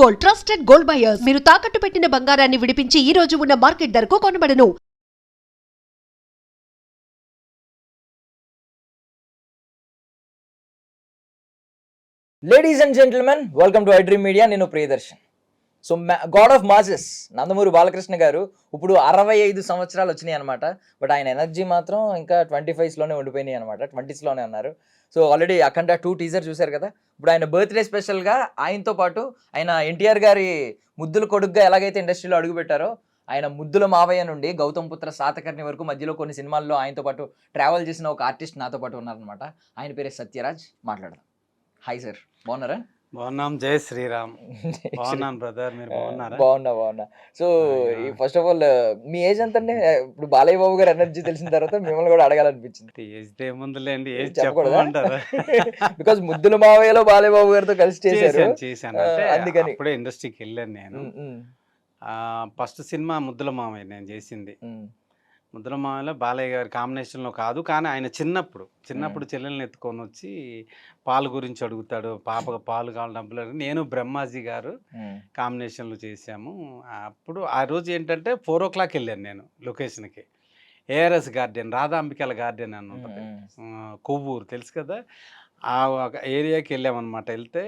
Gold, trusted gold buyers. మీరు తాకట్టు పెట్టిన బంగారాన్ని విడిపించి ఈ రోజు ఉన్న మార్కెట్ ధరకు కొనబడను. Ladies and gentlemen, welcome to I dream media. నేను Priyadarshan. So god of masses Nandamuri Balakrishna garu ఇప్పుడు 65 సంవత్సరాలు వచ్చినాయి అనమాట. బట్ ఆయన ఎనర్జీ మాత్రం ఇంకా 25స్లోనే ఉండిపోయినాయి అనమాట. 20స్లోనే అన్నారు. సో ఆల్రెడీ అఖండ 2 టీజర్ చూశారు కదా. ఇప్పుడు ఆయన బర్త్డే స్పెషల్గా ఆయనతో పాటు ఆయన ఎన్టీఆర్ గారి ముద్దుల కొడుకుగా ఎలాగైతే ఇండస్ట్రీలో అడుగుపెట్టారో, ఆయన ముద్దుల మావయ్య నుండి గౌతమ్ పుత్ర సాతకర్ణి వరకు మధ్యలో కొన్ని సినిమాల్లో ఆయనతో పాటు ట్రావెల్ చేసిన ఒక ఆర్టిస్ట్ నాతో పాటు ఉన్నారనమాట. ఆయన పేరే సత్యరాజ్. మాట్లాడదాం. హాయ్ సార్, బాగున్నారా? బాగున్నాం. జై శ్రీరామ్. బాగున్నాను బ్రదర్, మీరు బాగున్నారా? బాగున్నా. So first of all me age ఎంత అండి? ఇప్పుడు బాలయ్య బాబు గారు ఎనర్జీ తెలిసిన తర్వాత మిమ్మల్ని కూడా అడగాలనిపించింది. Age ఏముందిలేండి, age చెప్పకూడదా? చెప్పమంటారా? బికాస్ ముద్దుల మావయ్యలో బాలయ్య బాబు గారితో కలిసి చేశారు. చేశాను అంటే అందుకని అప్పుడే ఇండస్ట్రీకి వెళ్ళాను నేను. ఫస్ట్ సినిమా ముద్దుల మామయ్య నేను చేసింది. ముద్దుల మామయ్యలో బాలయ్య గారి కాంబినేషన్లో కాదు, కానీ ఆయన చిన్నప్పుడు చెల్లెల్ని ఎత్తుకొని వచ్చి పాలు గురించి అడుగుతాడు. పాపకు పాలు కావాలి, డబ్బులు అడిగి నేను బ్రహ్మాజీ గారు కాంబినేషన్లో చేశాము. అప్పుడు ఆ రోజు ఏంటంటే 4 o'clock వెళ్ళాను నేను లొకేషన్కి. ఏఆర్ఎస్ గార్డెన్, రాధాంబికల గార్డెన్ అని ఉంటుంది, కొవ్వూరు తెలుసు కదా. ఆ ఒక ఏరియాకి వెళ్ళామన్నమాట. వెళ్తే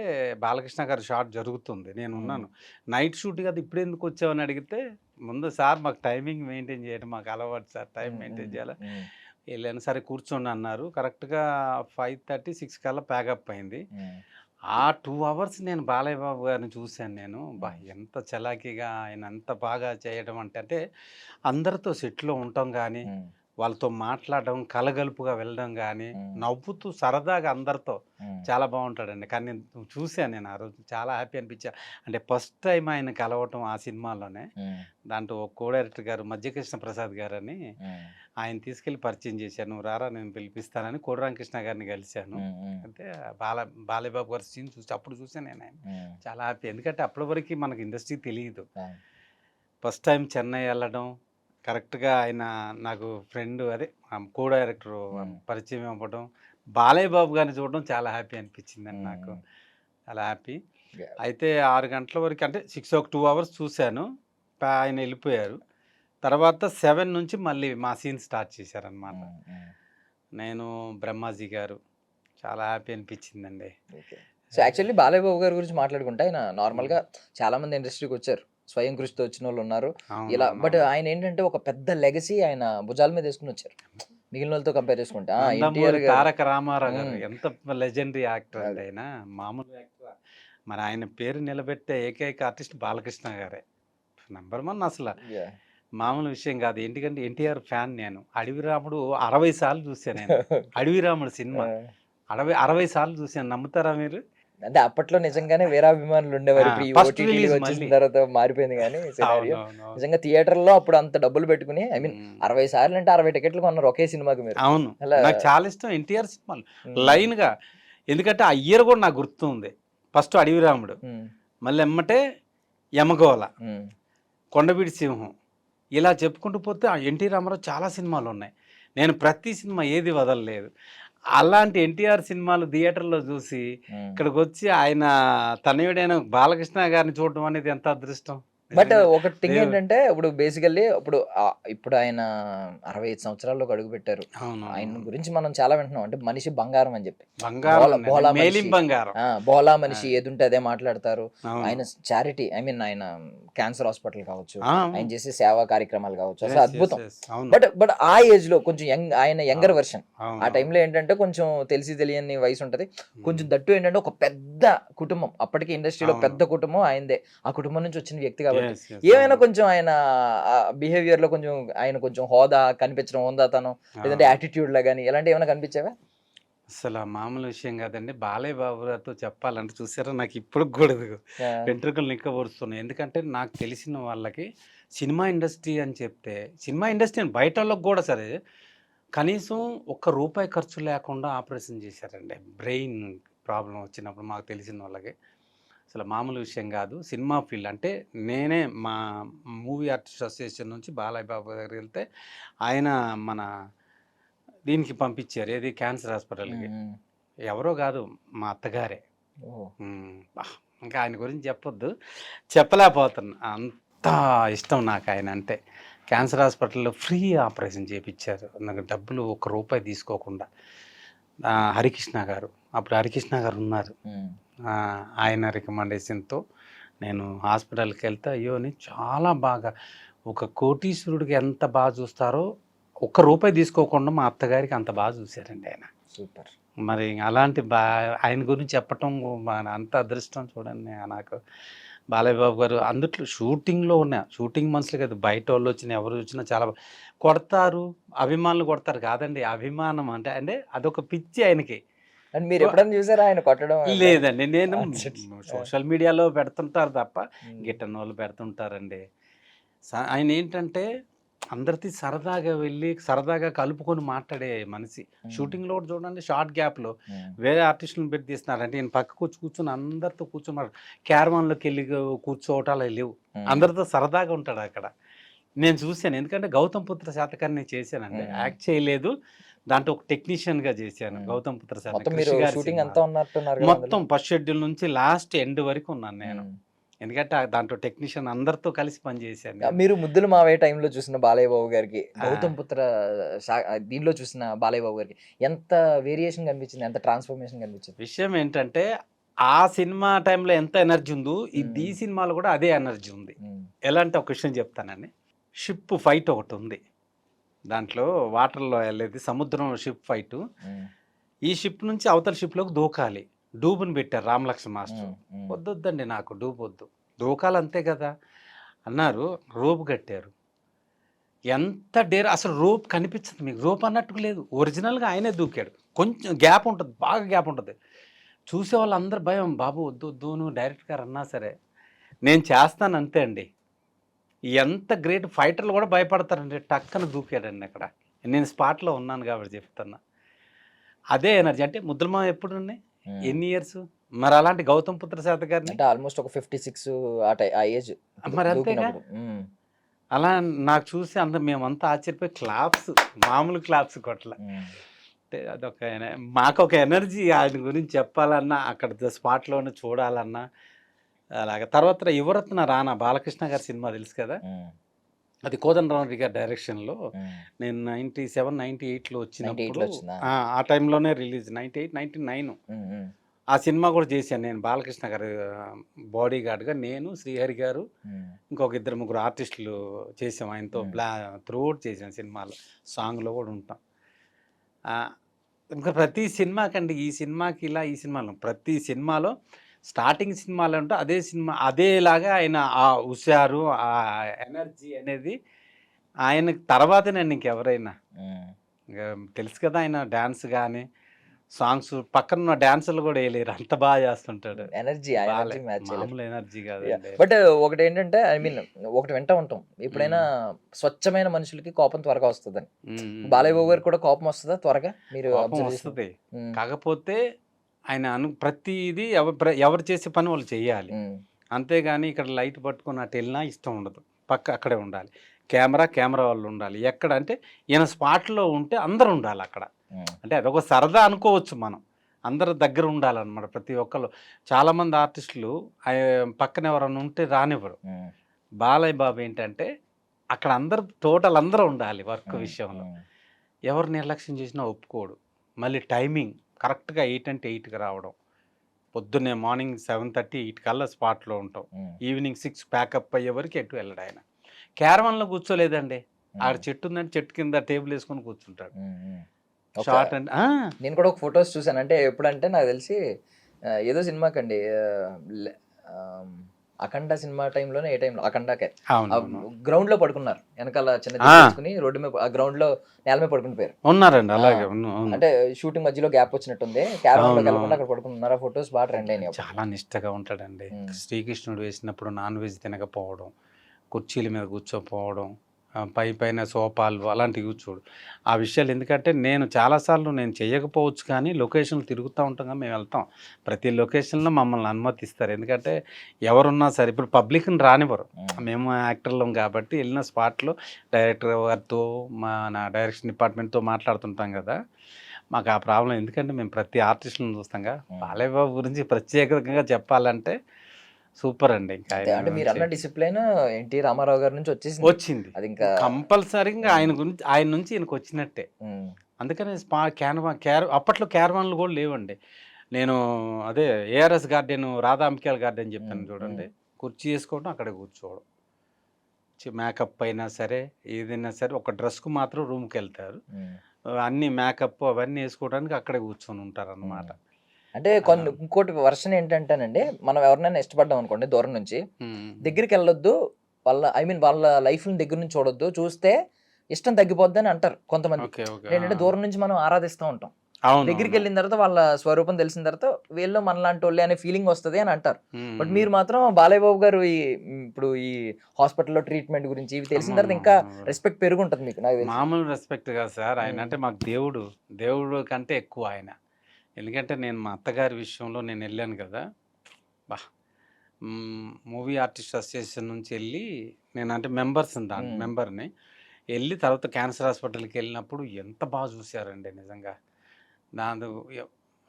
బాలకృష్ణ గారి షాట్ జరుగుతుంది, నేను ఉన్నాను. నైట్ షూట్ కదా, ఇప్పుడు ఎందుకు వచ్చావని అడిగితే, ముందు సార్ మాకు టైమింగ్ మెయింటైన్ చేయడం మాకు అలవాటు సార్, టైం మెయింటైన్ చేయాలి. వెళ్ళాను, సరే కూర్చోండి అన్నారు. కరెక్ట్గా 5:30, 6 కల్లా ప్యాకప్ అయింది. ఆ 2 hours నేను బాలయ్య బాబు గారిని చూశాను. నేను ఎంత చలాకీగా ఆయన ఎంత బాగా చేయడం అంటే అందరితో సెట్లో ఉండటం కానీ, వాళ్ళతో మాట్లాడడం, కలగలుపుగా వెళ్ళడం కానీ, నవ్వుతూ సరదాగా అందరితో చాలా బాగుంటాడండి. కానీ నేను చూశాను, నేను ఆ రోజు చాలా హ్యాపీ అనిపించా. అంటే ఫస్ట్ టైం ఆయన కలవటం ఆ సినిమాలోనే. దాంట్లో కో డైరెక్టర్ గారు మధ్యకృష్ణ ప్రసాద్ గారు అని ఆయన తీసుకెళ్ళి పరిచయం చేశాను. నువ్వు రారా నేను పిలిపిస్తానని కోడిరామకృష్ణ గారిని కలిశాను. అంటే బాలయ్య బాబు గారి సీన్ చూసి అప్పుడు చూసాను నేను. ఆయన చాలా హ్యాపీ, ఎందుకంటే అప్పటి వరకు మనకి ఇండస్ట్రీ తెలియదు. ఫస్ట్ టైం చెన్నై వెళ్ళడం, కరెక్ట్గా ఆయన నాకు ఫ్రెండ్, అదే కో డైరెక్టర్ పరిచయం అవ్వడం, బాలయ్య బాబు గారిని చూడడం చాలా హ్యాపీ అనిపించిందండి నాకు. చాలా హ్యాపీ. అయితే 6 గంటల వరకు, అంటే 2 hours చూశాను. ఆయన వెళ్ళిపోయారు. తర్వాత 7 నుంచి మళ్ళీ మా సీన్ స్టార్ట్ చేశారనమాట. నేను బ్రహ్మాజీ గారు, చాలా హ్యాపీ అనిపించిందండి. సో యాక్చువల్లీ బాలయ్య బాబు గారి గురించి మాట్లాడుకుంటే, ఆయన నార్మల్గా చాలా మంది ఇండస్ట్రీకి వచ్చారు, స్వయం కృషితో వచ్చిన వాళ్ళు ఉన్నారు ఇలా. బట్ ఆయన ఏంటంటే ఒక పెద్ద లెగసీ ఆయన భుజాల మీద వేసుకుని వచ్చారు మిగిలిన వాళ్ళతో కంపేర్ చేసుకుంటే. తారక రామారావు గారు ఎంత లెజెండరీ యాక్టర్ అండి ఆయన, మామూలు యాక్టర్. మరి ఆయన పేరు నిలబెట్టే ఏకైక ఆర్టిస్ట్ బాలకృష్ణ గారే, #1 అసలు. మామూలు విషయం కాదు. ఎందుకంటే ఎన్టీఆర్ ఫ్యాన్ నేను. అడవి రాముడు 60 సార్లు చూశాను నేను. అడవి రాముడు సినిమా 60 సార్లు చూశాను. నమ్ముతారా మీరు? అంటే అప్పట్లో నిజంగానే వీరాభిమానులు ఉండేవారు. వచ్చిన తర్వాత మారిపోయింది. కానీ నిజంగా థియేటర్లో అప్పుడు అంత డబ్బులు పెట్టుకుని, ఐ మీన్ 60 సార్లు అంటే 60 టికెట్లు కొన్నారు ఒకే సినిమాకి మీరు. అవును, నాకు చాలా ఇష్టం ఎన్టీఆర్ సినిమాలు లైన్ గా. ఎందుకంటే ఆ ఇయర్ కూడా నాకు గుర్తుంది. ఫస్ట్ అడవి రాముడు, మళ్ళీ ఎమ్మటే యమగోళ, కొండవీడి సింహం, ఇలా చెప్పుకుంటూ పోతే ఎన్టీ రామారావు చాలా సినిమాలు ఉన్నాయి. నేను ప్రతి సినిమా ఏది వదలలేదు. అలాంటి ఎన్టీఆర్ సినిమాలు థియేటర్లో చూసి ఇక్కడికి వచ్చి ఆయన తనయుడైన బాలకృష్ణ గారిని చూడడం అనేది ఎంత అదృష్టం. బట్ ఒక థింగ్ ఏంటంటే, ఇప్పుడు బేసికల్లీ ఇప్పుడు ఆయన 65 సంవత్సరాల్లోకి అడుగు పెట్టారు. ఆయన గురించి మనం చాలా వింటున్నాం. అంటే మనిషి బంగారం అని చెప్పి, బోలా మనిషి ఏదుంటే అదే మాట్లాడతారు. ఆయన చారిటీ, ఐ మీన్ ఆయన క్యాన్సర్ హాస్పిటల్ కావచ్చు, ఆయన చేసే సేవా కార్యక్రమాలు కావచ్చు, అసలు అద్భుతం. బట్ ఆ ఏజ్ లో కొంచెం ఆయన యంగర్ వర్షన్. ఆ టైంలో ఏంటంటే కొంచెం తెలియని వయసు ఉంటది. కొంచెం దట్టు ఏంటంటే ఒక పెద్ద కుటుంబం, అప్పటికి ఇండస్ట్రీలో పెద్ద కుటుంబం ఆయనదే. ఆ కుటుంబం నుంచి వచ్చిన వ్యక్తి కాబట్టి ఏమైనా కొంచెం ఆయన బిహేవియర్ లో కొంచెం హోదా కనిపించడం, హోదాతనం, లేదంటే యాటిట్యూడ్ లా కానీ ఇలాంటి ఏమైనా కనిపించావా? అసలు మామూలు విషయం కాదండి. బాలయ్య బాబు గారితో చెప్పాలంటే చూసారా, నాకు ఇప్పుడు కూడా వెంట్రుకలు నిక్కబడుతున్నాయి. ఎందుకంటే నాకు తెలిసిన వాళ్ళకి సినిమా ఇండస్ట్రీ అని చెప్తే, సినిమా ఇండస్ట్రీ అని బయట వాళ్ళకి కూడా సరే, కనీసం ₹1 ఖర్చు లేకుండా ఆపరేషన్ చేశారండి. బ్రెయిన్ ప్రాబ్లం వచ్చినప్పుడు మాకు తెలిసిన వాళ్ళకి. అసలు మామూలు విషయం కాదు. సినిమా ఫీల్డ్ అంటే నేనే మా మూవీ ఆర్టిస్ట్ అసోసియేషన్ నుంచి బాలయ్య బాబు దగ్గరికి వెళ్తే ఆయన మన దీనికి పంపించారు, ఏది క్యాన్సర్ హాస్పిటల్కి. ఎవరో కాదు, మా అత్తగారే. ఇంకా ఆయన గురించి చెప్పొద్దు, చెప్పలేకపోతున్నా, అంత ఇష్టం నాకు ఆయన అంటే. క్యాన్సర్ హాస్పిటల్లో ఫ్రీ ఆపరేషన్ చేయించారు, నాకు డబ్బులు ₹1 తీసుకోకుండా. హరికృష్ణ గారు, అప్పుడు హరికృష్ణ గారు ఉన్నారు. ఆయన రికమెండేషన్తో నేను హాస్పిటల్కి వెళ్తే అయ్యోని చాలా బాగా, ఒక కోటీశ్వరుడికి ఎంత బాగా చూస్తారో ₹1 తీసుకోకుండా మా అత్తగారికి అంత బాగా చూశారండి ఆయన. సూపర్. మరి అలాంటి ఆయన గురించి చెప్పటం అంత అదృష్టం చూడండి నాకు. బాలయ్య బాబు గారు అందుట్లో షూటింగ్లో ఉన్న షూటింగ్ మనుషులు కదా, బయట వాళ్ళు వచ్చినా ఎవరు వచ్చినా చాలా కొడతారు, అభిమానులు కొడతారు కాదండి, అభిమానం అంటే అంటే అదొక పిచ్చి ఆయనకి. అండ్ మీరు ఎప్పుడైనా చూసారా ఆయన కొట్టడం? లేదండి, నేను సోషల్ మీడియాలో పెడుతుంటారు తప్ప, గిట్టని వాళ్ళు పెడుతుంటారండి. ఆయన ఏంటంటే అందరితో సరదాగా వెళ్ళి సరదాగా కలుపుకొని మాట్లాడే మనిషి. షూటింగ్లో కూడా చూడండి, షార్ట్ గ్యాప్లో వేరే ఆర్టిస్టులను పెట్టి తీస్తున్నారంటే ఈయన పక్క కూర్చుని అందరితో కూర్చొని క్యారవాన్లోకి వెళ్ళి కూర్చోవటాలు లేవు, అందరితో సరదాగా ఉంటాడు అక్కడ. నేను చూశాను, ఎందుకంటే గౌతమ్ పుత్ర శాతకర్ణి చేశానండి, యాక్ట్ చేయలేదు, దాంట్లో ఒక టెక్నీషియన్గా చేశాను. గౌతమ్ పుత్ర శాతకర్ణి మొత్తం ఫస్ట్ షెడ్యూల్ నుంచి లాస్ట్ ఎండ్ వరకు ఉన్నాను నేను, ఎందుకంటే దాంట్లో టెక్నీషియన్ అందరితో కలిసి పనిచేశాను. మీరు ముద్దుల మావయ్య టైంలో చూసిన బాలయ్య బాబు గారికి, గౌతమ్ పుత్ర దీనిలో చూసిన బాలయ్య బాబు గారికి ఎంత వేరియేషన్ కనిపించింది, ఎంత ట్రాన్స్ఫర్మేషన్ కనిపించింది? విషయం ఏంటంటే ఆ సినిమా టైంలో ఎంత ఎనర్జీ ఉందో ఈ సినిమాలో కూడా అదే ఎనర్జీ ఉంది. ఎలా అంటే ఒక విషయం చెప్తానని, షిప్ ఫైట్ ఒకటి ఉంది దాంట్లో, వాటర్లో వెళ్ళేది, సముద్రంలో షిప్ ఫైట్. ఈ షిప్ నుంచి అవతల షిప్లోకి దూకాలి, డూబుని పెట్టారు రామలక్ష్మణ మాస్టర్. వద్దొద్దండి నాకు డూబ్ వద్దు, దూకాలి అంతే కదా అన్నారు, రోప్ కట్టారు. ఎంత డేర్, అసలు రోప్ కనిపించదు మీకు, రోప్ అన్నట్టు లేదు, ఒరిజినల్గా ఆయనే దూకాడు. కొంచెం గ్యాప్ ఉంటుంది, బాగా గ్యాప్ ఉంటుంది. చూసే వాళ్ళు అందరు భయం, బాబు వద్దు వద్దు నువ్వు డైరెక్ట్ గారు అన్నా సరే నేను చేస్తాను అంతే అండి. ఎంత గ్రేట్, ఫైటర్లు కూడా భయపడతారండి, టక్కన దూకాడండి అక్కడ. నేను స్పాట్లో ఉన్నాను కాబట్టి చెప్తున్నా, అదే ఎనర్జీ. అంటే ముద్రమా ఎప్పుడు ఉన్నాయి, ఎన్ని ఇయర్స్, మరి అలాంటి గౌతమ్ పుత్ర శాతకర్ణి అంటే ఆల్మోస్ట్ ఒక 56 ఆ ఏజ్, మరి అంతేగా. అలా నాకు చూసి మేమంతా ఆశ్చర్యపోయి క్లాప్స్, మామూలు క్లాప్స్ కొట్ల. అంటే అదొక మాకు ఒక ఎనర్జీ, ఆయన గురించి చెప్పాలన్నా, అక్కడ స్పాట్లోనే చూడాలన్నా అలాగే. తర్వాత యువరత్న రానా బాలకృష్ణ గారి సినిమా తెలుసు కదా, అది కోదండరామరెడ్డి గారి డైరెక్షన్లో. నేను 97, 98లో వచ్చినప్పుడు ఆ టైంలోనే రిలీజ్, 98, 99 ఆ సినిమా కూడా చేశాను నేను. బాలకృష్ణ గారు బాడీ గార్డ్గా నేను, శ్రీహరి గారు, ఇంకొక 2-3 ఆర్టిస్టులు చేసాం ఆయనతో. త్రూఅవుట్ చేశాను సినిమాలో, సాంగ్లో కూడా ఉంటాం. ఇంకా ప్రతి సినిమాకండి, ఈ సినిమాకి ఇలా, ఈ సినిమాలో ప్రతి సినిమాలో స్టార్టింగ్ సినిమాలో ఉంటే అదే సినిమా అదేలాగా ఆయన ఆ హుషారు, ఆ ఎనర్జీ అనేది ఆయనకి తర్వాతే నేను ఇంకెవరైనా. ఇంకా తెలుసు కదా, ఆయన డ్యాన్స్ కానీ సాంగ్స్ పక్కన డ్యాన్సులు కూడా వేయలేరు, అంత బాగా చేస్తుంటాడు. ఎనర్జీ మామూలు ఎనర్జీ కాదు. బట్ ఒకటి ఏంటంటే, ఐ మీన్ ఒకటి వింటా ఉంటాం, ఎప్పుడైనా స్వచ్ఛమైన మనుషులకి కోపం త్వరగా వస్తుందని. బాలయ్య బాబు గారికి కూడా కోపం వస్తుందా త్వరగా? మీరు వస్తుంది, కాకపోతే ఆయన ప్రతిదీ ఎవరు చేసే పని వాళ్ళు చెయ్యాలి, అంతేగాని ఇక్కడ లైట్ పట్టుకుని అటు వెళ్ళినా ఇష్టం ఉండదు, పక్క అక్కడే ఉండాలి. కెమెరా వాళ్ళు ఉండాలి. ఎక్కడ అంటే ఈయన స్పాట్లో ఉంటే అందరు ఉండాలి అక్కడ. అంటే అదొక సరదా అనుకోవచ్చు మనం, అందరు దగ్గర ఉండాలన్నమాట ప్రతి ఒక్కరు. చాలామంది ఆర్టిస్టులు పక్కన ఎవరైనా ఉంటే రానివ్వరు. బాలయ్య బాబు ఏంటంటే అక్కడ టోటల్ అందరూ ఉండాలి వర్క్ విషయంలో. ఎవరు నిర్లక్ష్యం చేసినా ఒప్పుకోడు. మళ్ళీ టైమింగ్ కరెక్ట్గా 8 అంటే 8కి రావడం, పొద్దున్నే మార్నింగ్ 7:30, 8 కల్లా స్పాట్లో ఉంటాం, ఈవినింగ్ 6 ప్యాకప్ అయ్యే వరకు ఎటు వెళ్ళడు ఆయన. క్యారవాన్లో కూర్చోలేదండి, ఆడ చెట్టు ఉందంటే చెట్టు కింద టేబుల్ వేసుకొని కూర్చుంటాడు. షార్ట్ అండ్ నేను కూడా ఒక ఫొటోస్ చూసాను. అంటే ఎప్పుడంటే నాకు తెలిసి ఏదో సినిమాకండి, అఖండ సినిమా టైంలోనే, ఏ టైంలో అఖండాకే గ్రౌండ్ లో పడుకున్నారు, వెనకాల చిన్న తీసుకుని రోడ్డు మీద ఆ గ్రౌండ్ లో నేల మీద పడుకుని పోయారు ఉన్నారండి. అలాగే అంటే షూటింగ్ మధ్యలో గ్యాప్ వచ్చినట్టుంది, క్యారవాన్ లోకి వెళ్ళకుండా అక్కడ పడుకున్నారు. ఆ ఫొటోస్ బాగా ట్రెండ్ అయినాయి. చాలా నిష్టగా ఉంటాడండి. శ్రీకృష్ణుడు వేసినప్పుడు నాన్ వెజ్ తినకపోవడం, కుర్చీల మీద కూర్చోపోవడం, పైన సోఫాలు అలాంటివి కూర్చోడు. ఆ విషయాలు ఎందుకంటే నేను చాలాసార్లు నేను చేయకపోవచ్చు, కానీ లొకేషన్లు తిరుగుతూ ఉంటాం కదా, మేము వెళ్తాం. ప్రతి లొకేషన్లో మమ్మల్ని అనుమతిస్తారు, ఎందుకంటే ఎవరున్నా సరే. ఇప్పుడు పబ్లిక్ని రానివ్వరు, మేము యాక్టర్లం కాబట్టి వెళ్ళిన స్పాట్లో డైరెక్టర్ గారితో, నా డైరెక్షన్ డిపార్ట్మెంట్తో మాట్లాడుతుంటాం కదా, మాకు ఆ ప్రాబ్లం. ఎందుకంటే మేము ప్రతి ఆర్టిస్టులను చూస్తాం కదా. బాలయ్య బాబు గురించి ప్రత్యేకంగా చెప్పాలంటే సూపర్ అండి. ఇంకా అంటే ఆయన మీరు అన్న గురించి డిసిప్లిన్ ఎన్టీ రామారావు గారి నుంచి వచ్చేసింది. వచ్చింది. అది ఇంకా కంపల్సరీగా ఆయన నుంచి ఈయనకు వచ్చినట్టే. ఉమ్, అందుకని అప్పట్లో క్యారవాన్లు కూడా లేవండి. నేను అదే ఏఆర్ఎస్ గార్డెన్, రాధా అంబికాయల గార్డెన్ చెప్పాను చూడండి. కుర్చీ వేసుకోవడం, అక్కడే కూర్చోవడం. మేకప్ అయినా సరే, ఏదైనా సరే ఒక డ్రెస్కు మాత్రం రూమ్కి వెళ్తారు. ఉమ్. అన్ని మేకప్ అవన్నీ వేసుకోవడానికి అక్కడే కూర్చొని ఉంటారు అన్నమాట. అంటే కొన్ని ఇంకోటి వర్షన్ ఏంటంటేనండి, మనం ఎవరినైనా ఇష్టపడ్డాం అనుకోండి దూరం నుంచి, దగ్గరికి వెళ్ళొద్దు, వాళ్ళ లైఫ్ దగ్గర నుంచి చూడొద్దు, చూస్తే ఇష్టం తగ్గిపోద్ది అని అంటారు కొంతమంది. Okay okay. ఏంటంటే దూరం నుంచి మనం ఆరాధిస్తూ ఉంటాం, అవును. దగ్గరికి వెళ్ళిన తర్వాత వాళ్ళ స్వరూపం తెలిసిన తర్వాత వీళ్ళు మనలాంటి వాళ్ళే అనే ఫీలింగ్ వస్తుంది అని అంటారు. బట్ మీరు మాత్రం బాలయ్య బాబు గారు ఇప్పుడు ఈ హాస్పిటల్లో ట్రీట్మెంట్ గురించి ఇవి తెలిసిన తర్వాత ఇంకా రెస్పెక్ట్ పెరుగుంటది మీకు, నాకు తెలిసి. మామూలు రెస్పెక్ట్ కాదు సార్. ఆయన అంటే మాకు దేవుడు కంటే ఎక్కువ ఆయన. ఎందుకంటే నేను మా అత్తగారి విషయంలో నేను వెళ్ళాను కదా, బా మూవీ ఆర్టిస్ట్ అసోసియేషన్ నుంచి వెళ్ళి, నేను అంటే మెంబర్ని వెళ్ళి తర్వాత క్యాన్సర్ హాస్పిటల్కి వెళ్ళినప్పుడు ఎంత బాగా చూశారండి నిజంగా. దాని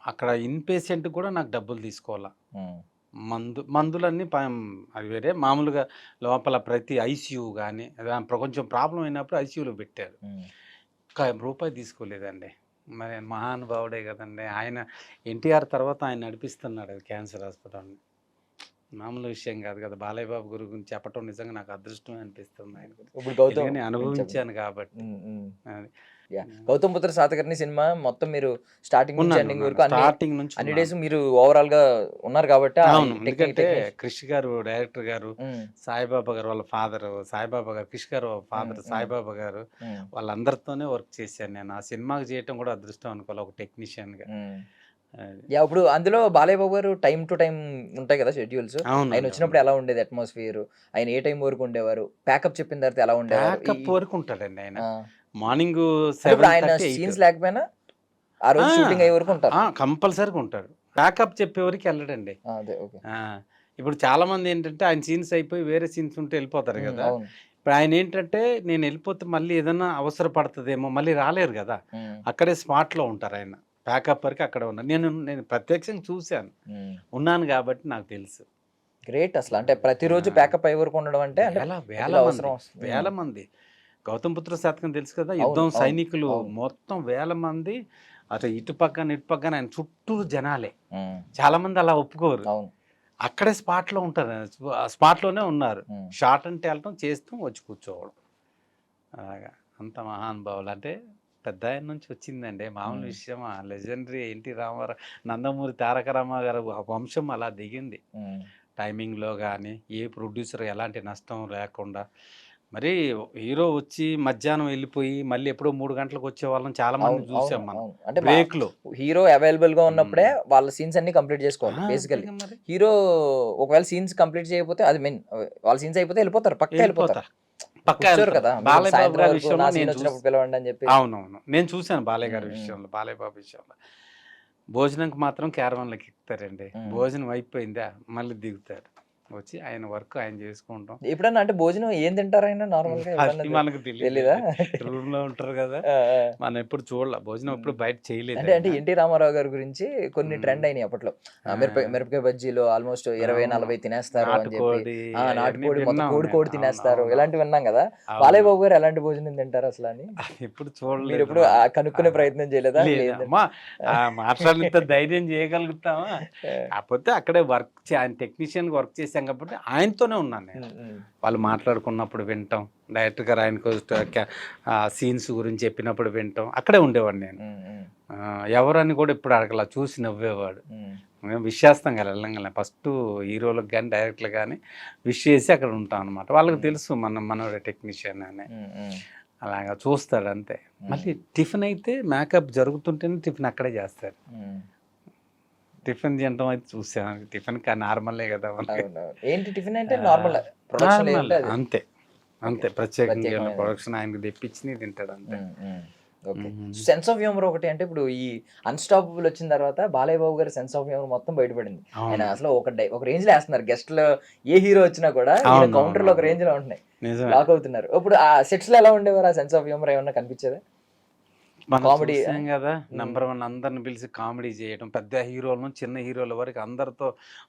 అక్కడ ఇన్ పేషెంట్ కూడా నాకు డబ్బులు తీసుకోవాలా. మందులన్నీ అవి వేరే, మామూలుగా లోపల ప్రతి ఐసీయూ కానీ కొంచెం ప్రాబ్లం అయినప్పుడు ఐసీయూలో పెట్టారు. రూపాయి తీసుకోలేదండి. మరి మహానుభావుడే కదండి ఆయన. ఎన్టీఆర్ తర్వాత ఆయన నడిపిస్తున్నాడు క్యాన్సర్ హాస్పిటల్ని. మామూలు విషయం కాదు కదా. బాలయ్య బాబు గురించి చెప్పటం నిజంగా నాకు అదృష్టమే అనిపిస్తుంది. ఆయన గురించి నేను అనుభవించాను కాబట్టి. గౌతమ్ పుత్ర శాతకర్ణి సినిమా మొత్తం మీరు స్టార్టింగ్ నుంచి ఎండింగ్ వరకు స్టార్టింగ్ నుంచి అన్ని డేస్ మీరు ఓవరాల్ గా ఉన్నారు కాబట్టి. అవును, ఎందుకంటే క్రిష్ గారు డైరెక్టర్ గారు, సాయిబాబా గారు వాళ్ళ ఫాదర్, సాయిబాబా గారు, క్రిష్ గారు ఫాదర్ సాయిబాబా గారు, వాళ్ళందరితోనే వర్క్ చేశాను నేను. ఆ సినిమాకి చేయటం కూడా అదృష్టం అనుకోవాలి ఒక టెక్నీషియన్ గా. ఇప్పుడు అందులో బాలయ్య బాబు గారు టైం టు టైం ఉంటాయి కదా షెడ్యూల్స్, ఆయన వచ్చినప్పుడు ఎలా ఉండేది అట్మాస్ఫియర్, ఆయన ఏ టైం వరకు ఉండేవారు, ప్యాకప్ చెప్పిన తర్వాత ఎలా ఉండేవారు వరకు ఉంటాడండి ఆయన. మార్నింగ్ ఆయన సీన్స్ లేకపోయినా ఆ రోజు షూటింగ్ అయ్యే వరకు ఉంటారు, కంపల్సరీగా ఉంటాడు. ప్యాకప్ చెప్పేవరకు వెళ్ళడండి. ఇప్పుడు చాలా మంది ఏంటంటే ఆయన సీన్స్ అయిపోయి వేరే సీన్స్ ఉంటే వెళ్ళిపోతారు కదా. ఇప్పుడు ఆయన ఏంటంటే నేను వెళ్ళిపోతే మళ్ళీ ఏదైనా అవసరపడుతుందేమో, మళ్ళీ రాలేరు కదా, అక్కడే స్పాట్లో ఉంటారు ఆయన. ప్యాకప్ వరకు అక్కడ ఉన్నాను. నేను ప్రత్యక్షంగా చూశాను, ఉన్నాను కాబట్టి నాకు తెలుసు. గ్రేట్ అసలు. అంటే ప్రతిరోజు ప్యాకప్ అయ్యే వరకు ఉండడం అంటే వేల మంది. గౌతమ్ పుత్ర శాతకం తెలుసు కదా, యుద్ధం సైనికులు మొత్తం వేల మంది. అటు ఇటు పక్కన ఆయన చుట్టూ జనాలే. చాలా మంది అలా ఒప్పుకోరు, అక్కడే స్పాట్లో ఉంటారు, స్పాట్లోనే ఉన్నారు. షార్ట్ అంటే వెళ్ళటం, చేస్తూ వచ్చి కూర్చోవడం. అలాగా అంత మహానుభావులు. అంటే పెద్ద ఆయన నుంచి వచ్చిందండి, మామూలు విషయమా. లెజెండరీ ఎన్టీ రామారావు, నందమూరి తారక రామారావు వంశం అలా దిగింది. టైమింగ్లో కానీ ఏ ప్రొడ్యూసర్ ఎలాంటి నష్టం లేకుండా. మరి హీరో వచ్చి మధ్యాహ్నం వెళ్ళిపోయి మళ్ళీ ఎప్పుడో 3 గంటలకు వచ్చే వాళ్ళని చాలా మంది చూసాం మనం. అంటే బ్రేక్ లో హీరో అవైలబుల్ గా ఉన్నప్పుడే వాళ్ళ సీన్స్ అన్ని కంప్లీట్ చేసుకోవాలి బేసికల్లీ. హీరో ఒకవేళ సీన్స్ కంప్లీట్ చేయకపోతే, అది మెయిన్, వాళ్ళ సీన్స్ అయిపోతే వెళ్ళిపోతారు, పక్క వెళ్ళిపోతారు కదా. అవునవును, నేను చూశాను బాలయ్య గారి విషయంలో, బాలయ్య బాబు విషయంలో. భోజనంకి మాత్రం క్యారవాన్లకి ఎక్కుతారండి. భోజనం అయిపోయిందా మళ్ళీ దిగుతారు, వచ్చి ఆయన వర్క్ ఆయన చేసుకుంటాం. ఎప్పుడన్నా అంటే భోజనం ఏం తింటారు ఆయన నార్మల్ గా? మనకు తెలీదా, రూమ్ లో ఉంటారు కదా, మనం ఎప్పుడు చూడాల భోజనం, ఎప్పుడు బయట చేయలేదు. అంటే ఎన్టీ రామారావు గారి గురించి కొన్ని ట్రెండ్ అయినాయి అప్పట్లో. మిరపకాయ బజ్జీలు ఆల్మోస్ట్ 20-40 తినేస్తారు అని చెప్పి, నాటుకోడి మొత్తం కోడి తినేస్తారు, ఇలాంటివి విన్నాం కదా. బాలయ్య బాబు గారు ఎలాంటి భోజనం తింటారు అసలు అని ఎప్పుడు చూడలేదు. మీరు ఎప్పుడు కనుక్కునే ప్రయత్నం చేయలేదా? మాట్లాడినంత ధైర్యం చేయగలుగుతామా? కాకపోతే అక్కడే వర్క్, ఆయన టెక్నీషియన్ వర్క్ చేసి కాబట్టి ఆయనతోనే ఉన్నాను నేను. వాళ్ళు మాట్లాడుకున్నప్పుడు వింటాం, డైరెక్టర్ గారు ఆయనకు సీన్స్ గురించి చెప్పినప్పుడు వింటాం, అక్కడే ఉండేవాడు నేను. ఎవరని కూడా ఇప్పుడు అడగల, చూసి నవ్వేవాడు. విష్ చేస్తాం కదా వెళ్ళంగా, ఫస్ట్ హీరోలకు కానీ డైరెక్టర్లు కానీ విష్ చేసి అక్కడ ఉంటాం అనమాట. వాళ్ళకి తెలుసు మనోడే టెక్నీషియన్ అని. అలాగా చూస్తాడు అంతే. మళ్ళీ టిఫిన్ అయితే మేకప్ జరుగుతుంటేనే టిఫిన్ అక్కడే చేస్తాడు. టిఫిన్ తినడం అయితే చూసాను, టిఫిన్ నార్మలే కదా. ఏంటి టిఫిన్ అంటే నార్మల్ అంతే అంతే, ప్రత్యేకంగా ప్రొడక్షన్ ఆయనకు తెప్పించి తింటాడు అంతే. సెన్స్ ఆఫ్ హ్యూమర్ ఒకటి. అంటే ఇప్పుడు ఈ అన్స్టాపబుల్ వచ్చిన తర్వాత బాలయ్య బాబు గారి సెన్స్ ఆఫ్ హ్యూమర్ మొత్తం బయటపడింది. ఆయన అసలు ఒక రేంజ్ లో వేస్తున్నారు, గెస్ట్ లో ఏ హీరో వచ్చినా కూడా కౌంటర్ లో ఒక రేంజ్ లో ఉంటున్నాయి, లాక్ అవుతున్నారు. ఇప్పుడు ఆ సెట్స్ లో ఎలా ఉండేవారు? ఆ సెన్స్ ఆఫ్ హ్యూమర్ ఏమన్నా కనిపించేదా? మనం కామెడీ చూసాం కదా నంబర్ 1 అందరిని పిలిచి కామెడీ చేయడం, పెద్ద హీరోలను చిన్న హీరోల వరకు అందరితో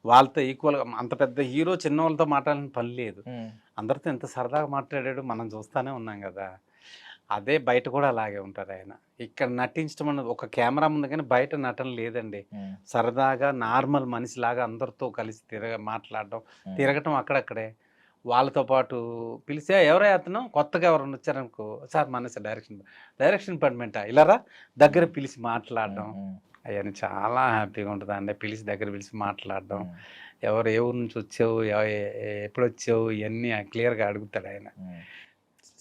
వాళ్ళతో ఈక్వల్గా, అంత పెద్ద హీరో చిన్న వాళ్ళతో మాట్లాడాలని పని లేదు, అందరితో ఎంత సరదాగా మాట్లాడాడు మనం చూస్తూనే ఉన్నాం కదా. అదే బయట కూడా అలాగే ఉంటారు ఆయన. ఇక్కడ నటించడం అన్నది ఒక కెమెరా ముందు కానీ బయట నటన లేదండి. సరదాగా నార్మల్ మనిషిలాగా అందరితో కలిసి మాట్లాడడం, తిరగటం అక్కడక్కడే. వాళ్ళతో పాటు పిలిస్తే ఎవరై అతను కొత్తగా ఎవరైనా వచ్చారనుకో, సార్ మన సార్ డైరెక్షన్ డిపార్ట్మెంటా ఇలారా దగ్గర పిలిచి మాట్లాడడం, అవన్నీ చాలా హ్యాపీగా ఉంటుందండి. పిలిచి దగ్గర పిలిచి మాట్లాడడం, ఎవరు ఏ ఊరు నుంచి వచ్చావు, ఎప్పుడు వచ్చావు, ఇవన్నీ క్లియర్గా అడుగుతాడు ఆయన.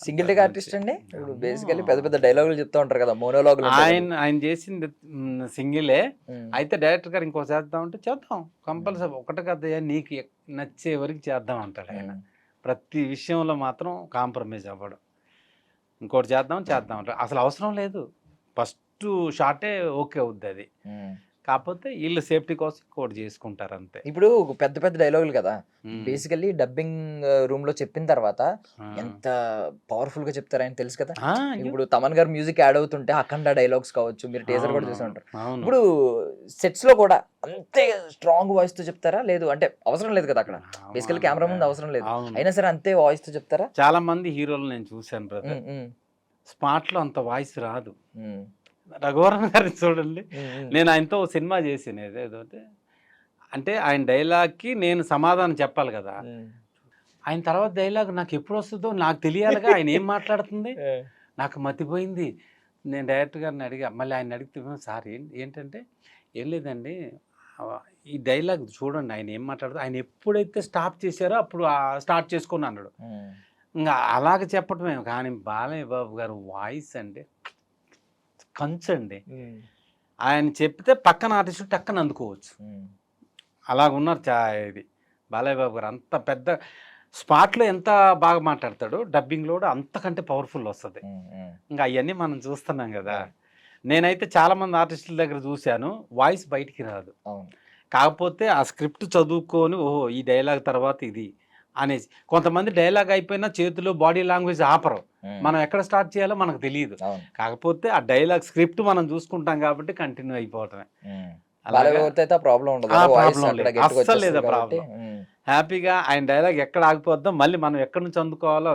సింగిల్ టేక్ ఆర్టిస్ట్ అండి. ఇప్పుడు బేసికల్లీ పెద్ద పెద్ద డైలాగులు చెప్తూ ఉంటారు కదా, మోనోలాగులు. ఆయన చేసింది సింగిలే. అయితే డైరెక్టర్ గారు ఇంకో చేద్దాం అంటే చేద్దాం కంపల్సరీ, ఒకటి కదా నీకు నచ్చే వరకు చేద్దాం అంటాడు ఆయన. ప్రతి విషయంలో మాత్రం కాంప్రమైజ్ అవ్వడం. ఇంకోటి చేద్దాం అంటాడు. అసలు అవసరం లేదు, ఫస్ట్ షాటే ఓకే అవుద్ది అది. కాకపోతే వీళ్ళు సేఫ్టీ కోసం ఇంకోటి చేసుకుంటారు అంతే. ఇప్పుడు పెద్ద పెద్ద డైలాగులు కదా, బేసికల్లీ డబ్బింగ్ రూమ్ లో చెప్పిన తర్వాత ఎంత పవర్ఫుల్ గా చెప్తారు ఆయన తెలుసు కదా. ఇప్పుడు తమన్ గారు మ్యూజిక్ యాడ్ అవుతుంటే అఖండ డైలాగ్స్ కావచ్చు, మీరు టేజర్ కూడా చూసి ఉంటారు. ఇప్పుడు సెట్స్ లో కూడా అంతే స్ట్రాంగ్ వాయిస్ తో చెప్తారా, లేదు అంటే అవసరం లేదు కదా అక్కడ, బేసికల్ కెమెరా ముందు అవసరం లేదు, అయినా సరే అంతే వాయిస్ తో చెప్తారా? చాలా మంది హీరోలు నేను చూశాను బ్రదర్, స్పాట్ లో అంత వాయిస్ రాదు. రఘువరన్ గారిని చూడండి, నేను ఆయనతో సినిమా చేసాను ఏదో, అంటే ఆయన డైలాగ్కి నేను సమాధానం చెప్పాలి కదా, ఆయన తర్వాత డైలాగ్ నాకు ఎప్పుడు వస్తుందో నాకు తెలియాలిగా, ఆయన ఏం మాట్లాడుతుంది నాకు మతిపోయింది. నేను డైరెక్టర్ గారిని అడిగా, మళ్ళీ ఆయన అడిగితే సార్ ఏంటంటే ఏం లేదండి ఈ డైలాగ్ చూడండి ఆయన ఏం మాట్లాడుతూ, ఆయన ఎప్పుడైతే స్టాప్ చేశారో అప్పుడు స్టార్ట్ చేసుకుని అన్నాడు. ఇంకా అలాగ చెప్పటమే. కానీ బాలయ్య బాబు గారు వాయిస్ అంటే కంచండి, ఆయన చెప్తే పక్కన ఆర్టిస్టు టక్కన అందుకోవచ్చు, అలాగున్నారు. ఇది బాలయ్య బాబు గారు అంత పెద్ద స్పాట్లో ఎంత బాగా మాట్లాడతాడు, డబ్బింగ్లో కూడా అంతకంటే పవర్ఫుల్ వస్తుంది. ఇంకా అవన్నీ మనం చూస్తున్నాం కదా. నేనైతే చాలామంది ఆర్టిస్టుల దగ్గర చూశాను, వాయిస్ బయటికి రాదు. కాకపోతే ఆ స్క్రిప్ట్ చదువుకొని ఓహో ఈ డైలాగ్ తర్వాత ఇది అనేసి, కొంతమంది డైలాగ్ అయిపోయినా చేతిలో బాడీ లాంగ్వేజ్ ఆపరు, మనం ఎక్కడ స్టార్ట్ చేయాలో మనకు తెలియదు. కాకపోతే ఆ డైలాగ్ స్క్రిప్ట్ మనం చూసుకుంటాం కాబట్టి కంటిన్యూ అయిపోవటమే. అస్సలు లేదా ప్రాబ్లం. హ్యాపీగా ఆయన డైలాగ్ ఎక్కడ ఆగిపోద్దాం, మళ్ళీ మనం ఎక్కడి నుంచి అందుకోవాలో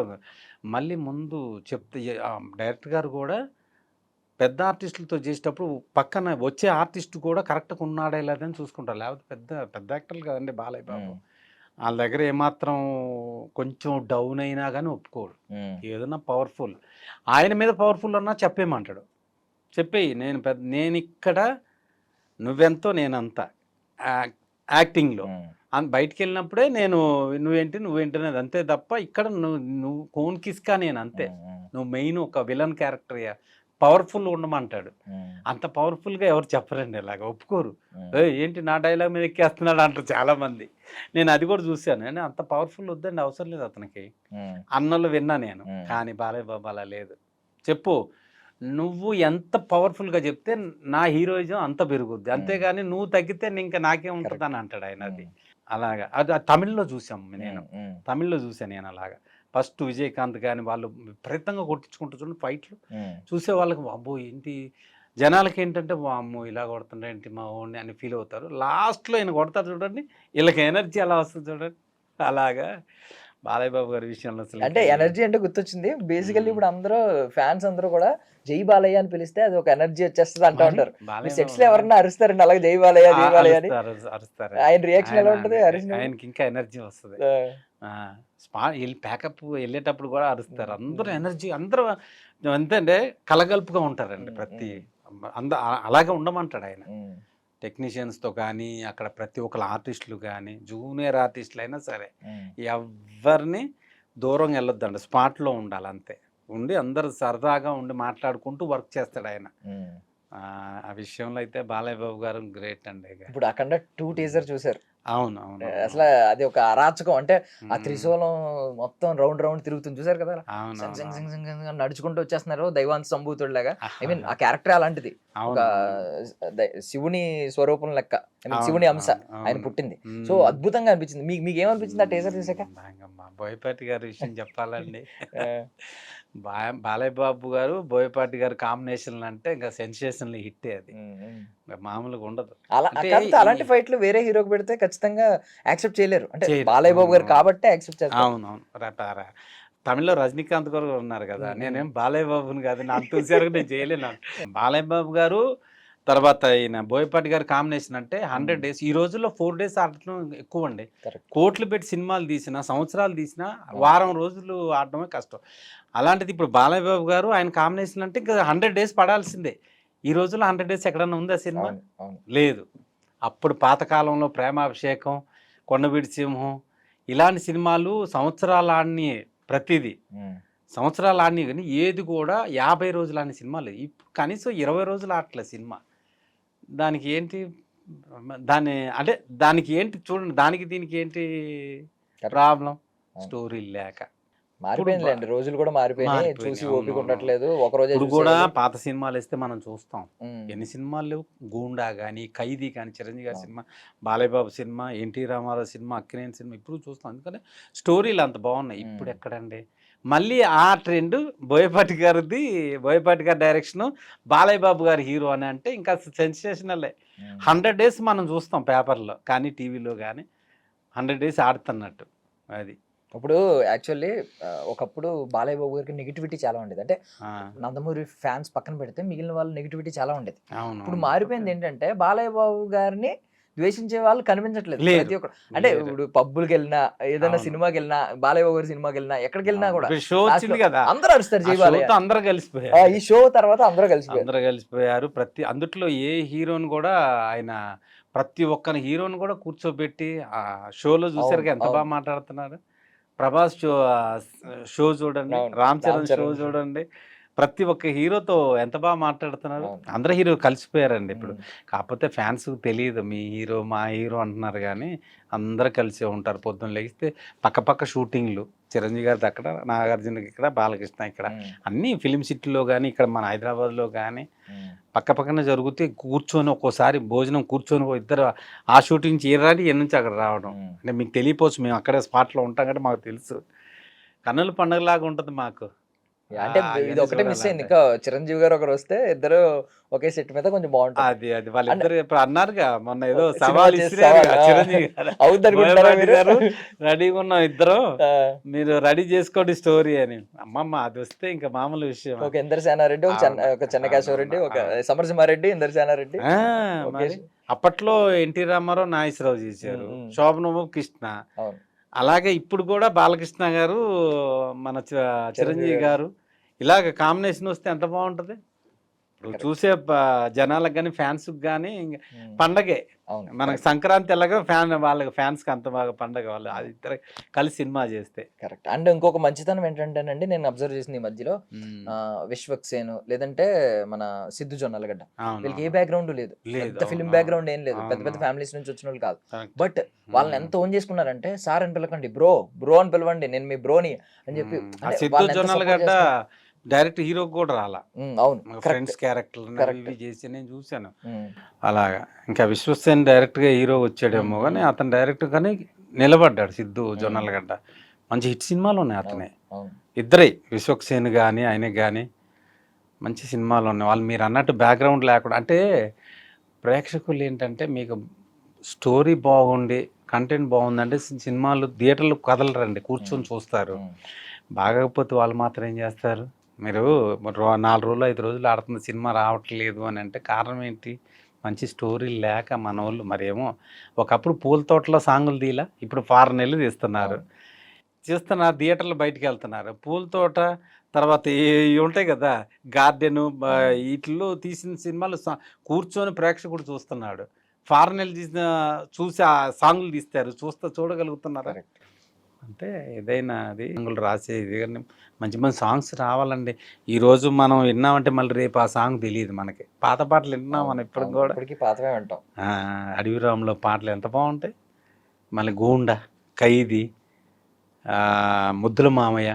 మళ్ళీ ముందు చెప్తే, డైరెక్టర్ గారు కూడా పెద్ద ఆర్టిస్టులతో చేసేటప్పుడు పక్కన వచ్చే ఆర్టిస్ట్ కూడా కరెక్ట్గా ఉన్నాడా లేదని చూసుకుంటారు. లేకపోతే పెద్ద పెద్ద యాక్టర్లు కదండి బాలయ్య బాబు, వాళ్ళ దగ్గర ఏమాత్రం కొంచెం డౌన్ అయినా కానీ ఒప్పుకోడు. ఏదైనా పవర్ఫుల్, ఆయన మీద పవర్ఫుల్ అన్నా చెప్పేయమంటాడు, చెప్పేయి నేను ఇక్కడ నువ్వెంతో నేనంతా యాక్టింగ్లో, బయటికి వెళ్ళినప్పుడే నువ్వేంటి అనేది అంతే తప్ప ఇక్కడ నువ్వు కోన్ కిస్కా నేను అంతే, నువ్వు మెయిన్ ఒక విలన్ క్యారెక్టర్ పవర్ఫుల్ ఉండమంటాడు. అంత పవర్ఫుల్గా ఎవరు చెప్పరండి, ఇలాగ ఒప్పుకోరు. ఏంటి నా డైలాగ్ మీద ఎక్కేస్తున్నాడు అంటారు చాలా మంది. నేను అది కూడా చూశాను, అంటే అంత పవర్ఫుల్ వద్దండి, అవసరం లేదు అతనికి అన్నలు విన్నా నేను. కానీ బాలయ్య బాబు అలా లేదు, చెప్పు నువ్వు ఎంత పవర్ఫుల్గా చెప్తే నా హీరోయిజం అంత పెరుగుద్ది, అంతేగాని నువ్వు తగ్గితే ఇంకా నాకేం ఉంటుంది అని అంటాడు ఆయన. అది అలాగా, అది తమిళ్లో చూసాం, తమిళ్లో చూసాను నేను అలాగా. ఫస్ట్ విజయకాంత్ కానీ వాళ్ళు విపరీతంగా కొట్టించుకుంటూ చూడండి ఫైట్లు, చూసే వాళ్ళకి అబ్బో ఏంటి, జనాలకి ఏంటంటే అమ్మో ఇలా కొడుతుండే ఏంటి మా ఓన్ని అని ఫీల్ అవుతారు. లాస్ట్లో ఆయన కొడతారు చూడండి, వీళ్ళకి ఎనర్జీ అలా వస్తుంది చూడండి. అలాగా బాలయ్య బాబు గారి విషయంలో అసలు అంటే ఎనర్జీ అంటే గుర్తొచ్చింది. బేసికల్లీ ఇప్పుడు అందరూ ఫ్యాన్స్ అందరూ కూడా జై బాలయ్య అని పిలిస్తే అది ఒక ఎనర్జీ వచ్చేస్తుంది అంటూ ఉంటారు. సెట్స్ లో ఎవరన్నా అరుస్తారండి అలాగే జై బాలయ్య జై బాలయ్య అని, అరుస్తారు. ఆయన రియాక్షన్ ఎలా ఉంటుంది? ఆయనకి ఇంకా ఎనర్జీ వస్తుంది. ప్యాకప్ వెళ్ళేటప్పుడు కూడా అరుస్తారు అందరూ, ఎనర్జీ అందరూ ఎంతంటే కలగలుపుగా ఉంటారండి. ప్రతి అలాగే ఉండమంటాడు ఆయన. టెక్నీషియన్స్తో కానీ అక్కడ ప్రతి ఒక్కరు ఆర్టిస్టులు కానీ జూనియర్ ఆర్టిస్టులు అయినా సరే ఎవరిని దూరంగా వెళ్ళొద్దండి, స్పాట్లో ఉండాలి అంతే. ఉండి అందరు సరదాగా ఉండి మాట్లాడుకుంటూ వర్క్ చేస్తాడు ఆయన. ఆ విషయంలో అయితే బాలయ్య బాబు గారు గ్రేట్ అండి. ఇప్పుడు అఖండ 2 టీజర్ చూసారు, అవును అవును అసలు అది ఒక అరాచకం. అంటే ఆ ఉమ్, త్రిశూలం మొత్తం రౌండ్ రౌండ్ తిరుగుతుంది చూసారు కదా అలా. అవును సింగ్ సింగ్ అవును సింగ్ సింగ్ సింగ్ అని నడుచుకుంటూ వచ్చేస్తున్నారు దైవాంశ సంభూతుడిలాగా. ఐ మీన్ ఆ అవును క్యారెక్టర్ అలాంటిది. ఒక అవును అవును శివుని స్వరూపం లెక్క. ఐ మీన్ అవును శివుని అంశ అవును ఆయన అవును పుట్టింది. సో ఉమ్. అద్భుతంగా అనిపించింది. మీకు ఏమనిపించింది ఆ టీజర్ చూసాక? మా బోయపాటి గారి విషయం చెప్పాలండి. ఆ, బాలయ్య బాబు గారు బోయపాటి గారు కాంబినేషన్ అంటే ఇంకా సెన్సేషనల్ హిట్టే అది. ఉమ్, ఉమ్. ఇంకా మామూలుగా ఉండదు. అలా అంటే కాకపోతే ఈ అలాంటి ఫైట్లు వేరే హీరోకి పెడితే ఖచ్చితంగా యాక్సెప్ట్ చేయలేరు. అంటే చేయరు. బాలయ్య బాబు గారు అవునవును. కాబట్టే యాక్సెప్ట్ చేస్తారు. అవునవును. తమిళ్‌లో రజనీకాంత్ గారు ఉన్నారు కదా! ఉమ్, ఉమ్. నేనేం బాలయ్య బాబుని కాదు. నా అంత హుషారుగా నేను చేయలేను. బాలయ్య బాబు గారు తర్వాత ఈయన బోయపాటి గారి కాంబినేషన్ అంటే 100 ఉమ్, డేస్. ఈ రోజుల్లో 4 డేస్ ఆడటం ఎక్కువండి. కరెక్ట్. కోట్లు పెట్టి సినిమాలు తీసినా, సంవత్సరాలు తీసినా వారం రోజులు ఆడడమే కష్టం. అలాంటిది ఇప్పుడు బాలయ్య బాబు గారు ఆయన కాంబినేషన్ అంటే ఇంకా 100 డేస్ పడాల్సిందే. ఈ రోజుల్లో 100 డేస్ ఎక్కడన్నా ఉందా సినిమా? అవును, అవును. లేదు. అప్పుడు పాతకాలంలో 'ప్రేమాభిషేకం', 'కొండవీటి సింహం' ఇలాంటి సినిమాలు సంవత్సరాలు ఆడినయే ప్రతీది. ఉమ్. సంవత్సరాలు ఆడినయి గానీ ఏది కూడా 50 రోజులు ఆడిన సినిమా లేదు. ఇప్పుడు కనీసం 20 రోజులు ఆడట్లే సినిమా. దానికి ఏంటి? దాన్ని అంటే దానికి ఏంటి చూడండి. దానికి దీనికి ఏంటి కరెక్ట్. ప్రాబ్లమ్? అవును. స్టోరీ లేక. ఇప్పుడు మారిపోయిందిలేండి. రోజులు కూడా మారిపోయినాయి. చూసి మారిపోయినాయి. ఓపిక అవునవును. ఉండట్లేదు. ఒకరోజే ఇప్పుడు కూడా చూసేయాలి. పాత సినిమాలేస్తే మనం చూస్తాం. హ్మ్. ఎన్ని సినిమాలు లేవు. 'గూండా' గాని, 'ఖైదీ' గాని, చిరంజీవి గారి అవును. Cinema, Balayya Babu cinema, NT Ramarao cinema, Akkineni cinema ఇప్పుడు చూస్తాం. ఎందుకంటే స్టోరీలు అంత బాగున్నాయి. హ్మ్. ఇప్పుడు ఎక్కడండి? మళ్ళీ ఆ ట్రెండ్ బోయపాటి గారిది. బోయపాటి గారి డైరెక్షను, బాలయ్య బాబు గారి హీరో అని అంటే ఇంకా సెన్సేషనలే. హ్మ్. 100 డేస్ మనం చూస్తాం పేపర్‌లో కానీ, టీవీలో గాని 100 డేస్ ఆడుతున్నట్టు. అది. ఇప్పుడు యాక్చువల్లీ ఒకప్పుడు బాలయ్య బాబు గారికి నెగటివిటీ చాలా ఉండేది. అంటే ఆ! నందమూరి ఫ్యాన్స్ పక్కన పెడితే మిగిలిన వాళ్ళ నెగటివిటీ చాలా ఉండేది. ఇప్పుడు అవునవును. మారిపోయింది ఏంటంటే బాలయ్య బాబు గారిని ద్వేషించే వాళ్ళు కనిపించట్లేదు. లేరు. ప్రతి ఒక్కరు అంటే లేరు. ఇప్పుడు పబ్బులకెళ్ళినా, ఏదైనా అవును. సినిమాకెళ్ళినా, బాలయ్య బాబు గారి సినిమాకెళ్ళినా, ఎక్కడికెళ్ళినా అవును. కూడా ఇప్పుడు షో లాస్ట్‌లో వచ్చింది గదా! అందరూ అరుస్తారు ఆ జై బాలయ్య. షోతో అందరూ కలిసిపోయారు. ఈ షో తర్వాత అందరూ కలిసిపోయారు. అందరూ కలిసిపోయారు. అందుట్లో ఏ హీరోని గూడా ఆయన ప్రతి ఒక్కని హీరోని గూడా కూర్చోబెట్టి షోలో అవును, చూసారుగా ఎంత అవును, మాట్లాడుతున్నారు. ప్రభాస్ షో చూడండి. అవును. Ram Ram Charan show Charan show. చూడండి. ప్రతి ఒక్క హీరోతో ఎంత మాట్లాడుతున్నారు. అవును. అందరు హీరో కలిసిపోయారండి ఇప్పుడు. హ్మ్. కాకపోతే ఫ్యాన్స్‌కి తెలీదు. మీ హీరో, మా హీరో అంటున్నారు గానీ, అందరూ కలిసే ఉంటారు. పొద్దున్న లెగిస్తే పక్క షూటింగ్‌లు. చిరంజీవి గారిది అక్కడ, నాగార్జునకి ఇక్కడ, బాలకృష్ణ ఇక్కడ. హ్మ్. అన్నీ ఫిల్మ్ సిటీలో గానీ, ఇక్కడ మన హైదరాబాద్‌లో గానీ హ్మ్. పక్కనే జరుగుతే కూర్చొని ఒక్కోసారి భోజనం కూర్చొని ఇద్దరు ఆ షూటింగ్ నుంచి ఈరాడి ఈడ నుంచి అక్కడ రావడం. హ్మ్. అంటే మీకు తెలియపోవచ్చు. మేము అక్కడే స్పాట్‌లో ఉంటాం కాబట్టి మాకు తెలుసు. కన్నుల పండుగలాగా ఉంటది మాకు. అంటే ఇది అయన్నీ ఒకటే మిస్ అయింది. చూడాలంటే. ఇంకా చిరంజీవి గారు ఒకరొస్తే ఇద్దరు ఒకే సెట్ మీద కొంచెం బావుంటది. అది అండ్ వాళ్ళిద్దరు ఇప్పుడు అన్నారుగా మొన్న ఏదో సినిమా సవాల్ చేసి ఇసిరారుగా సవాల్. ఆ! చిరంజీవి గారు. అవుద్దనుకుంటున్నారా బోయపాటి మీరు? గారు రెడీగా ఉన్నాం ఇద్దరం. ఆ! మీరు రెడీ చేసుకోండి స్టోరీ అని. అమ్మమ్మ అదొస్తే ఇంకా మామూలు విషయమా? ఒక ఇందరసేనారెడ్డి, అవును. ఒక చెన్నకేశవరెడ్డి, అవునవును. ఒక అవును. సమరసింహారెడ్డి, ఇందరసేనారెడ్డి. ఆ! ఒకే మరి. అప్పట్లో ఎన్టీ రామారావు, నాగేశ్వరరావు హ్మ్. చేశారు. హ్మ్. శోభనము, కృష్ణ. అవును. అలాగే ఇప్పుడు కూడా బాలకృష్ణ గారు, మన చిరంజీవి చిరంజీవి గారు. గారు ఇలాగ కాంబినేషన్ వస్తే ఎంత బావుంటది. ఇప్పుడు కరెక్ట్. చూసే జనాలకు గాని, ఫ్యాన్స్‌కి గాని హ్మ్. పండగే. అవును. మనకు కరెక్ట్. సంక్రాంతి ఎలాగో వాళ్ళకి ఫ్యాన్స్‌కి అంత బాగా పండగ. వాళ్ళు అది అవును. ఇద్దరు కలిసి సినిమా చేస్తే. కరెక్ట్. అండ్ ఇంకొక మంచితనం ఏంటంటేనండి నేను అబ్జర్వ్ చేసింది ఈ మధ్యలో హ్మ్. విశ్వక్ సేన్ లేదంటే మన సిద్ధు జొన్నలగడ్డ. వీళ్ళకి ఏ అవునవును. బ్యాక్‌గ్రౌండ్ లేదు. లేదు. పెద్ద అవును. ఫిల్మ్ అవును. బ్యాక్‌గ్రౌండ్ ఏం లేదు. పెద్ద పెద్ద అవును. ఫ్యామిలీస్ నుంచి వచ్చినోళ్ళు కాదు. కరెక్ట్. బట్ వాళ్ళని హ్మ్. ఎంత ఓన్ చేసుకున్నారంటే సార్ అని పిలవకండి బ్రో, బ్రో అని పిలవండి. నేను మీ బ్రోని అని చెప్పి ఆ అంటే 'సిద్ధు వాళ్ళని ఎంత సపోర్ట్ జొన్నలగడ్డ' చేస్తున్నారు. డైరెక్ట్ హీరోకి కూడా రాలా. అవును. కరెక్ట్. ఫ్రెండ్స్ క్యారెక్టర్‌లని అవి కరెక్ట్. ఇవి చేసి నేను చూసాను. హ్మ్. అలాగా. ఇంకా 'విశ్వక్సేన్' డైరెక్ట్‌గా హీరో హ్మ్. వచ్చాడేమో గానీ, హ్మ్. అతను డైరెక్ట్ గానీ నిలబడ్డాడు 'సిద్ధు హ్మ్. జొన్నలగడ్డ'. మంచి హిట్ సినిమాలున్నాయి అవును. అతనియి. అవును. ఇద్దరియి 'విశ్వక్సేన్' గానీ, ఆయనకి గానీ మంచి సినిమాలున్నాయి. వాళ్ళు మీరన్నట్టు బ్యాక్‌గ్రౌండ్ లేకుండా అంటే ప్రేక్షకులేంటంటే మీకు స్టోరీ బాగుండి, కంటెంట్ బాగుందంటే సినిమాలు థియేటర్‌లో కదలరండి. హ్మ్. కూర్చొని చూస్తారు. హ్మ్. బాగోకపోతే వాళ్ళు మాత్రం ఏం చేస్తారు? మీరు 4 రోజులు, 5 రోజులు ఆడుతున్న సినిమా రావట్లేదు అని అంటే కారణం ఏంటి? మంచి స్టోరీ లేక మనోళ్ళు మరేమో ఒకప్పుడు పూల తోటలో సాంగులు తీయలా? ఇప్పుడు ఫారెన్ ఎళ్లి తీస్తున్నారు. అవును. చూస్తున్నారు థియేటర్‌లో బయటికెళ్తున్నారు. పూల తోట తర్వాత ఇయి ఉంటాయి గదా! గార్డెను హ్మ్. ఈటిల్లో తీసిన సినిమాలు కూర్చొని ప్రేక్షకుడు చూస్తున్నాడు. ఫారెన్ ఎళ్లి చూసి ఆ సాంగులు తీస్తారు. చూడగలుగుతున్నారా? కరెక్ట్. అంటే ఏదైనా అది సాంగులు రాసేది గాని మంచి మంచి సాంగ్స్ రావాలండి. ఈరోజు మనం విన్నామంటే మళ్ళీ రేపు ఆ సాంగ్ తెలీదు మనకి. పాత పాటలు వింటున్నాం అవును. మనం ఇప్పటికి అవును. గూడా. ఇప్పటికి పాతవే వింటాం. ఆ! 'అడవిరాములో' పాటలు ఎంత బావుంటాయి. మళ్ళీ గూండా, ఖైదీ, ముద్దుల మామయ్య,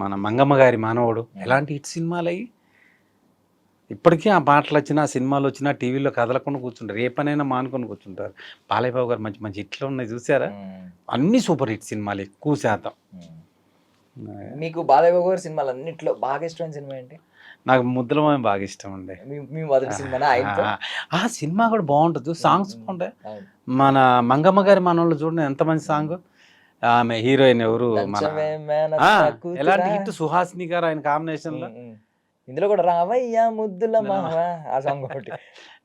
మన మంగమ్మ గారి మానవుడు, ఎలాంటి హిట్ సినిమాలు అయ్యి ఇప్పటికీ ఆ పాటలు వచ్చినా సినిమాలు వచ్చినా టీవీలో కదలకుండా కూర్చుంటారు, ఏ పనైనా మానుకొని కూర్చుంటారు. బాలయ్య బాబు గారు మంచి మంచి హిట్లు ఉన్నాయి చూసారా, అన్ని సూపర్ హిట్ సినిమాలు ఎక్కువ శాతం. మీకు బాలయ్య బాబు గారి సినిమాలు అన్నింటిలో బాగా ఇష్టమైన సినిమా ఏంటి? నాకు ముద్దుల మామయ్య బాగా ఇష్టం అండి. మీ మొదటి సినిమానా ఆయనతో? ఆ సినిమా కూడా బాగుంటుంది, సాంగ్స్ బాగుంటాయి. అవును. మన మంగమ్మ గారి మనోళ్ళు చూడండి ఎంత మంచి సాంగ్. ఆమె హీరోయిన్ ఎవరు, మన దంచమే మేనత్త కూతురా. ఎలాంటి హిట్, సుహాసిని గారు ఆయన కాంబినేషన్ లో. ఇందులో కూడా రావయ్యా ముద్దుల మామ ఆ సాంగ్ ఒకటి.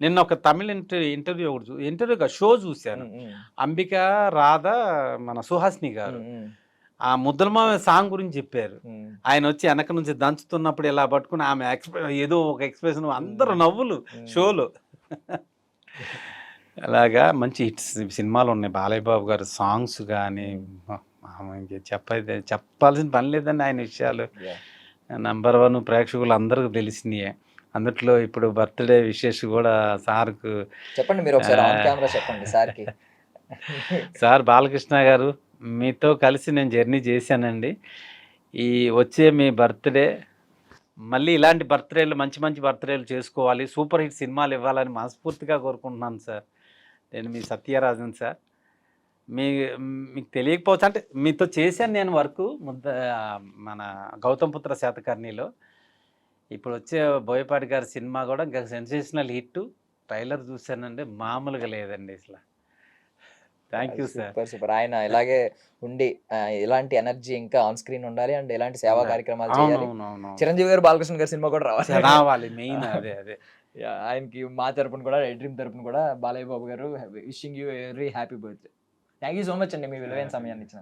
నిన్న ఒక తమిళ ఇంటర్వ్యూ ఒకటి ఇంటర్వ్యూ షో చూశాను. అంబిక, రాధ, మన సుహాసిని గారు ఆ ముద్దుల మామ సాంగ్ గురించి చెప్పారు. ఆయన వచ్చి వెనక నుంచి దంచుతున్నప్పుడు ఇలా పట్టుకుని ఆమె ఏదో ఒక ఎక్స్ప్రెషన్, అందరూ నవ్వులు షోలో. అలాగా మంచి హిట్స్ సినిమాలు ఉన్నాయి. బాలయ్య బాబు గారు సాంగ్స్ కానీ చెప్పాల్సిన పని లేదండి ఆయన విషయాలు. నంబర్ 1 ప్రేక్షకులు అందరికీ తెలిసినాయే. అందుట్లో ఇప్పుడు బర్త్డే విశేష్ కూడా సార్కు చెప్పండి, మీరు ఒకసారి ఆన్ కెమెరా చెప్పండి సార్కి. సార్ బాలకృష్ణ గారు, మీతో కలిసి నేను జర్నీ చేశానండి. ఈ వచ్చే మీ బర్త్డే మళ్ళీ ఇలాంటి బర్త్డేలు, మంచి మంచి బర్త్డేలు చేసుకోవాలి, సూపర్ హిట్ సినిమాలు ఇవ్వాలని మనస్ఫూర్తిగా కోరుకుంటున్నాను సార్. నేను మీ సత్యరాజన్ సార్. మీకు తెలియకపోవచ్చు, అంటే మీతో చేశాను నేను వర్క్ మన గౌతమ్ పుత్ర శాతకర్ణిలో. ఇప్పుడు వచ్చే బోయపాటి గారి సినిమా కూడా ఇంకా సెన్సేషనల్ హిట్. ట్రైలర్ చూశానండి, మామూలుగా లేదండి అసలు. Thank you sir. Super super. ఆయన ఇలాగే ఉండి ఇలాంటి ఎనర్జీ ఇంకా ఆన్ స్క్రీన్ ఉండాలి అండ్ ఇలాంటి సేవా కార్యక్రమాలు చేయాలి. చిరంజీవి గారు, బాలకృష్ణ గారి సినిమా కూడా రావాలి మెయిన్ అదే. ఆయనకి మా తరపున కూడా, రెడ్ డ్రీమ్ తరపున కూడా బాలయ్య బాబు గారు wishing you very happy birthday. Thank you so much అండి, మీ విలువైన సమయాన్ని ఇచ్చిన